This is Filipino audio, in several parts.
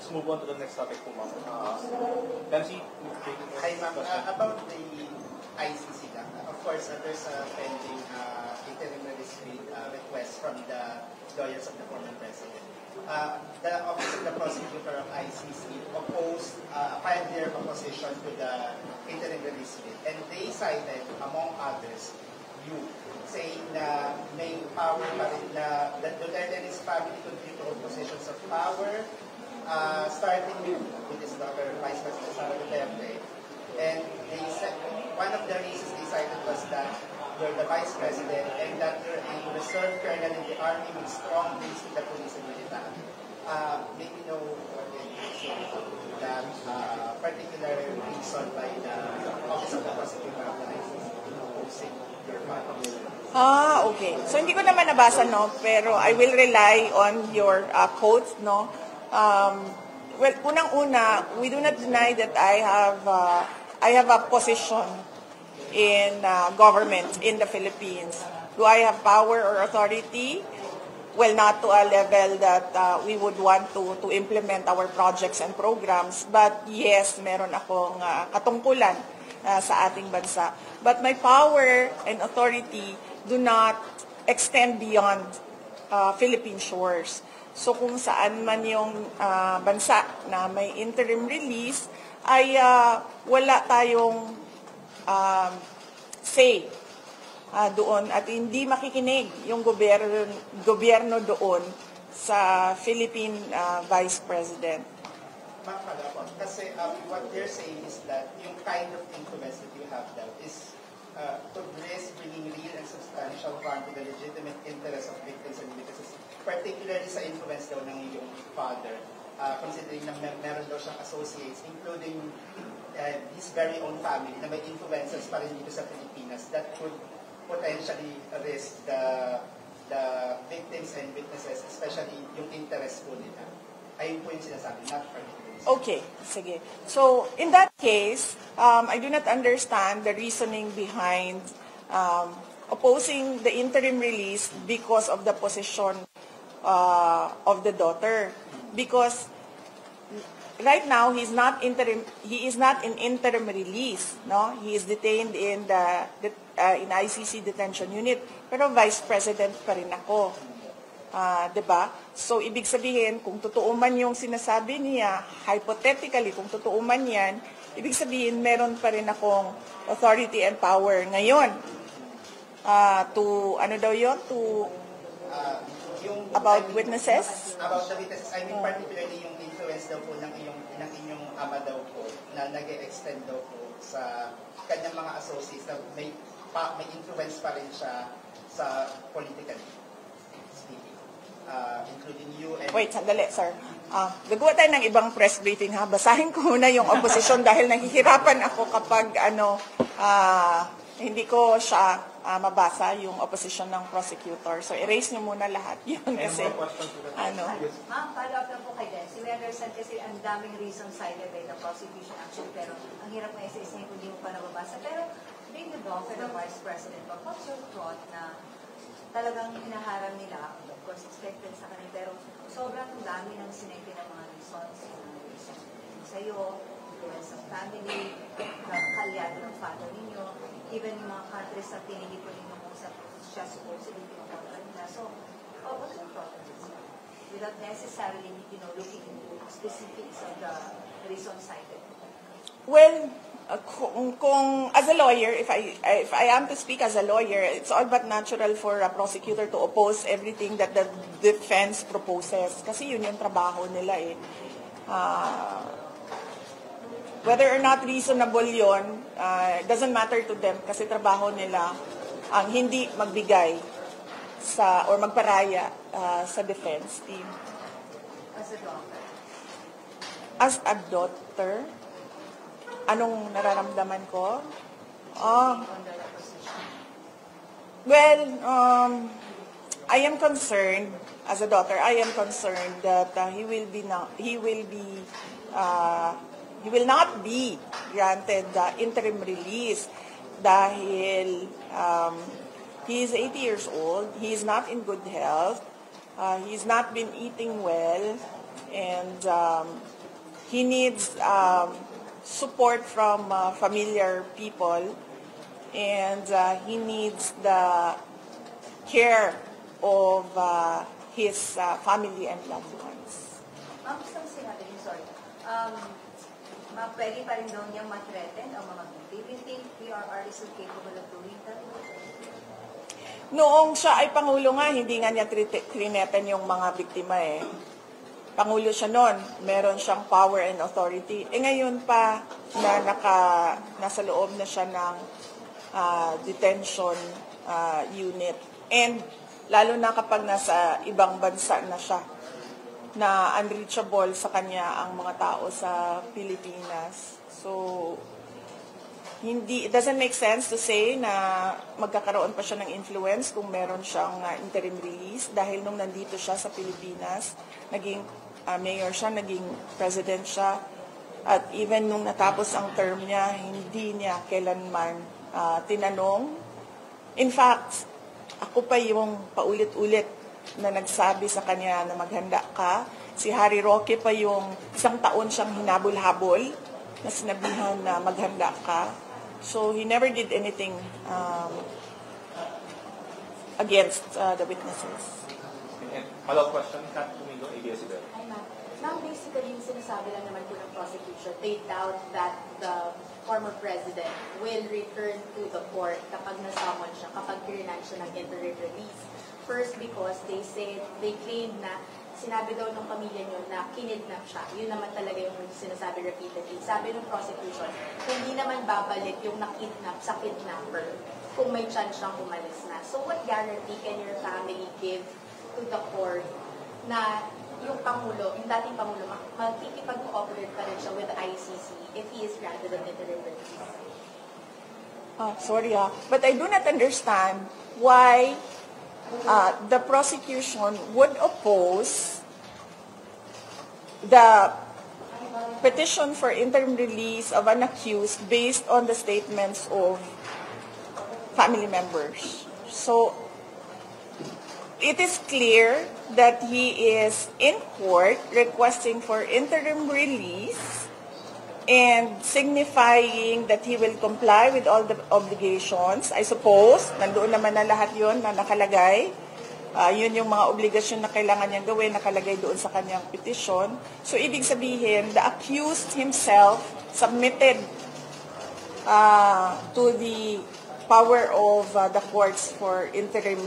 let's move on to the next topic po, ma'am. Nancy? Hi, ma'am. About the ICC lang. Of course, there's a pending interim request from the lawyers of the former president. The Office of the Prosecutor of ICC opposed a 5-year opposition to the interim release bill. And they cited, among others, you saying na may power pa rin na that Duterte and his family continue to hold positions of power, starting with his daughter, Vice President Sara Duterte. And they said, one of the reasons they cited was that you're the Vice President and that you're a reserve colonel in the Army with strong links to the police and military. Maybe no that particular reason by the Office of the Prosecutor of the ICC opposing your family. Okay. So hindi ko naman nabasa, no, pero I will rely on your quotes, no. Well, unang-una, we do not deny that I have a position in government in the Philippines. Do I have power or authority? Well, not to a level that we would want to implement our projects and programs. But yes, meron akong katungkulan sa ating bansa. But my power and authority do not extend beyond Philippine shores. So kung saan man yung bansa na may interim release, ay wala tayong say doon at hindi makikinig yung gobyerno doon sa Philippine Vice President. Ma'am, kasi what they're saying is that yung kind of influence that you have daw is to risk bringing real and substantial harm to the legitimate interests of victims and witnesses, particularly sa influence daw ng iyong father, considering na meron daw siyang associates, including his very own family, na may influences pa rin dito sa Pilipinas that could potentially risk the victims and witnesses, especially yung interest po nila. Ayun po yung sinasabi, not particularly. Okay, sige. So, in that case, I do not understand the reasoning behind opposing the interim release because of the position of the daughter. Because right now, he is not in interim release, no? He is detained in in ICC detention unit, pero vice president pa rin ako. 'Di ba? So ibig sabihin, kung totoo man yung sinasabi niya, hypothetically kung totoo man 'yan, ibig sabihin meron pa rin akong authority and power ngayon. To ano daw 'yon? To about witnesses? About the witnesses, I mean particularly yung influence daw po ng inyong ama daw po na nag-extend daw po sa kanyang mga associates na may influence pa rin siya sa politically speaking, including you and... Wait, sandali, sir. Gagawa tayo ng ibang press briefing, ha? Basahin ko muna yung opposition dahil nahihirapan ako kapag hindi ko siya mabasa yung opposition ng prosecutor. So, erase niyo muna lahat yun kasi, Ma'am, follow up lang po kay Des. We understand kasi ang daming reasons cited by the prosecution actually, pero ang hirap na isa-isa kung hindi mo pa nababasa. Pero, being the daughter of Vice President, what's your thought na talagang hinaharang nila, of course, expected sa kanila, pero sobrang dami ng sinete ng mga reasons sa'yo, influence ng family, kalyado ng father ninyo, even yung mga countries na pinili po ninyo kung sa siya supposedly pinakontra nila. So, what's your thought on this? Without necessarily, looking into specifics of the reasons cited. Well, kung as a lawyer, if I am to speak as a lawyer, it's all but natural for a prosecutor to oppose everything that the defense proposes. Kasi yun yung trabaho nila eh. Whether or not reasonable yun, doesn't matter to them kasi trabaho nila ang hindi magbigay sa or magparaya sa defense team. As a daughter? As a daughter? Anong nararamdaman ko? Well, I am concerned as a daughter. I am concerned that he will not be granted the interim release dahil he is 80 years old. He is not in good health. He's not been eating well. And he needs support from familiar people, and he needs the care of his family and loved ones. Ma'am, gusto ko sinabi niyo, sorry. Pwede pa rin daw niyang ma-threaten ang mga victim. Do you think PRR is capable of doing that? Noong siya ay Pangulo nga, hindi nga niya trineten yung mga biktima eh. Pangulo siya noon, meron siyang power and authority. Ngayon pa na nasa loob na siya ng detention unit. And lalo na kapag nasa ibang bansa na siya, na unreachable sa kanya ang mga tao sa Pilipinas. So, it doesn't make sense to say na magkakaroon pa siya ng influence kung meron siyang interim release dahil nung nandito siya sa Pilipinas, naging mayor siya, naging president siya, at even nung natapos ang term niya, hindi niya kailanman tinanong. In fact, ako pa yung paulit-ulit na nagsabi sa kanya na maghanda ka. Si Harry Roque pa yung 1 taon siyang hinabol-habol na sinabihan na maghanda ka. So he never did anything against the witnesses. And follow-up question, Kat Domingo, ABS-CBN. Hi, ma'am. Ma'am, basically, yung sinasabi lang naman po ng prosecution, they doubt that the former president will return to the court kapag nasamon siya, kapag kirinan siya ng interim release. First, because they claim na sinabi daw ng pamilya niyo na kinidnap siya. Yun naman talaga yung sinasabi repeatedly. Sabi ng prosecution, hindi naman babalik yung nakidnap sa kidnapper kung may chance siyang umalis na. So what guarantee can your family give to the court na yung Pangulo, yung dating Pangulo, magkikipag-cooperate pa rin siya with the ICC if he is granted an interim release? Sorry but I do not understand why the prosecution would oppose the petition for interim release of an accused based on the statements of family members. So, it is clear that he is in court requesting for interim release and signifying that he will comply with all the obligations. I suppose, nandoon naman na lahat yun na nakalagay. Yun yung mga obligasyon na kailangan niyang gawin, nakalagay doon sa kanyang petition. So, ibig sabihin, the accused himself submitted to the power of the courts for interim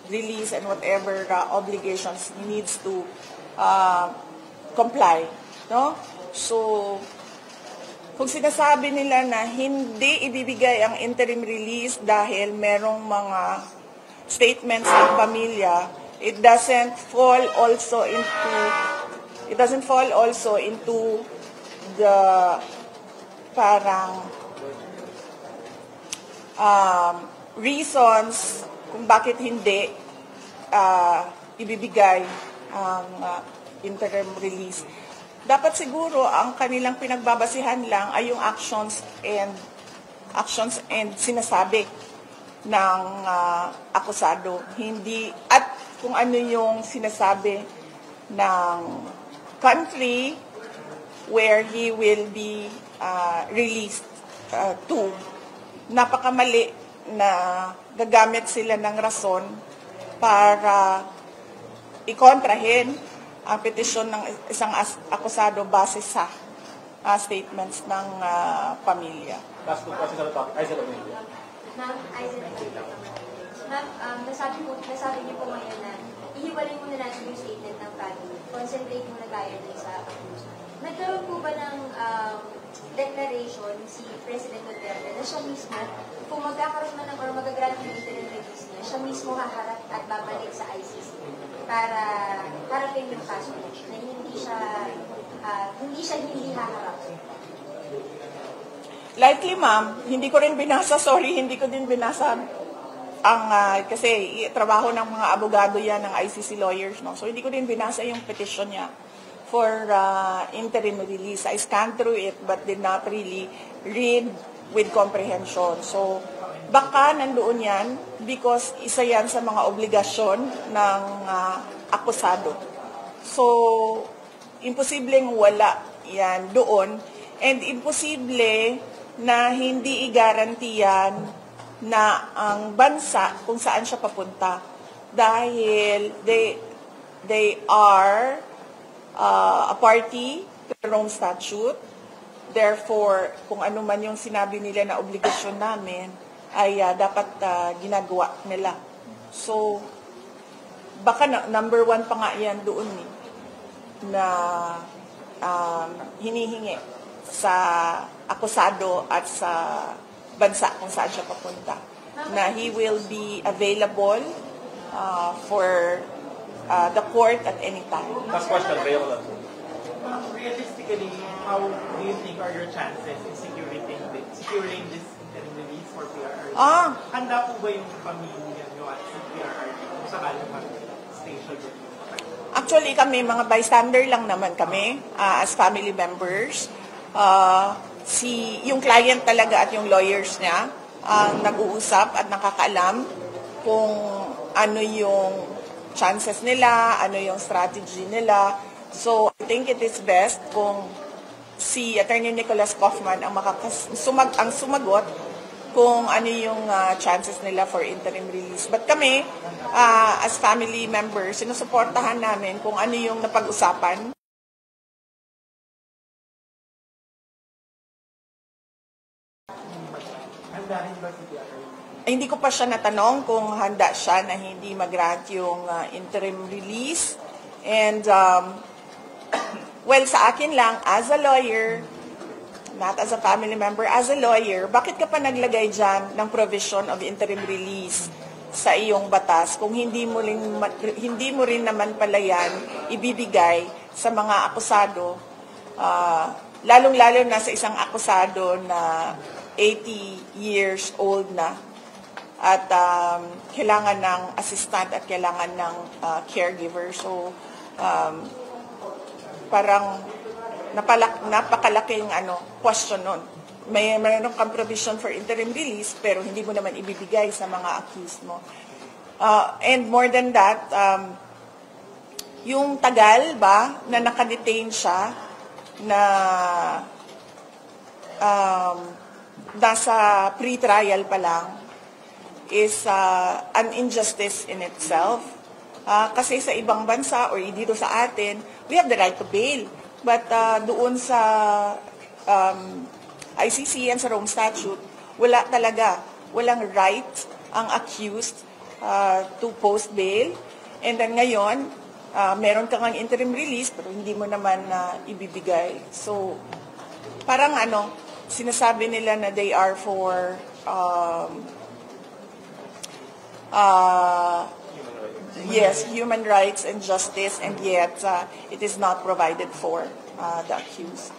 release and whatever obligations he needs to comply. No? So, kung sinasabi nila na hindi ibibigay ang interim release dahil merong mga statements ng pamilya, it doesn't fall also into the parang reasons kung bakit hindi ibibigay ang interim release. Dapat siguro ang kanilang pinagbabasihan lang ay yung actions and sinasabi ng akusado, hindi at kung ano yung sinasabi ng country where he will be released to. Napakamali na gagamit sila ng rason para ikontrahin ang petisyon ng isang akusado base sa statements ng pamilya. Last two questions on the topic. Aiza Domingo. Ma'am, nasabi niyo po ngayon na ihiwalay muna natin yung statement ng family. Concentrate muna tayo sa accused. Nagkaroon po ba ng declaration si President Duterte na siya mismo, kung magkakaroon man or magagrant ng interim release niya, siya mismo haharap at babalik sa ICC para harapin yung kaso na hindi siya haharap? Likely, ma'am, hindi ko din binasa ang kasi trabaho ng mga abogado yan ng ICC lawyers, no? So hindi ko din binasa yung petition niya for interim release. I scanned through it but did not really read with comprehension. So baka nandoon yan because isa yan sa mga obligasyon ng akusado. So imposibleng wala yan doon, and imposible na hindi igarantiyan na ang bansa kung saan siya papunta. Dahil they are a party to the Rome Statute. Therefore, kung ano man yung sinabi nila na obligasyon namin, ay dapat ginagawa nila. So, baka number one pa nga yan doon na hinihingi sa akusado at sa bansa kung saan siya papunta. Na he will be available for the court at any time. Last question, Rhea. Realistically, how do you think are your chances in securing this interim release for PRRD? Handa po ba yung pamilya nyo at sa PRRD kung sakaling mag-station din? Actually, kami, mga bystander lang naman kami as family members. Yung client talaga at yung lawyers niya ang nag-uusap at nakakaalam kung ano yung chances nila, ano yung strategy nila. So, I think it is best kung si Attorney Nicholas Kaufman ang sumagot kung ano yung chances nila for interim release. But kami, as family members, sinusuportahan namin kung ano yung napag-usapan. Handa rin ba si PRRD? Hindi ko pa siya natanong kung handa siya na hindi mag-grant yung interim release. And, well, sa akin lang, as a lawyer, not as a family member, as a lawyer, bakit ka pa naglagay dyan ng provision of interim release sa iyong batas kung hindi mo rin naman pala yan ibibigay sa mga akusado, lalong-lalo na sa isang akusado na 80 years old na at kailangan ng assistant at kailangan ng caregiver. So, parang napakalaking question nun. Mayroon kang provision for interim release pero hindi mo naman ibibigay sa mga accused mo. And more than that, yung tagal ba na nakadetain siya na nasa pre-trial pa lang is an injustice in itself. Kasi sa ibang bansa or dito sa atin, we have the right to bail. But doon sa ICC and sa Rome Statute, walang right ang accused to post bail. And then ngayon, meron kang interim release pero hindi mo naman ibibigay. So, parang sinasabi nila na they are for human rights and justice, and yet it is not provided for the accused.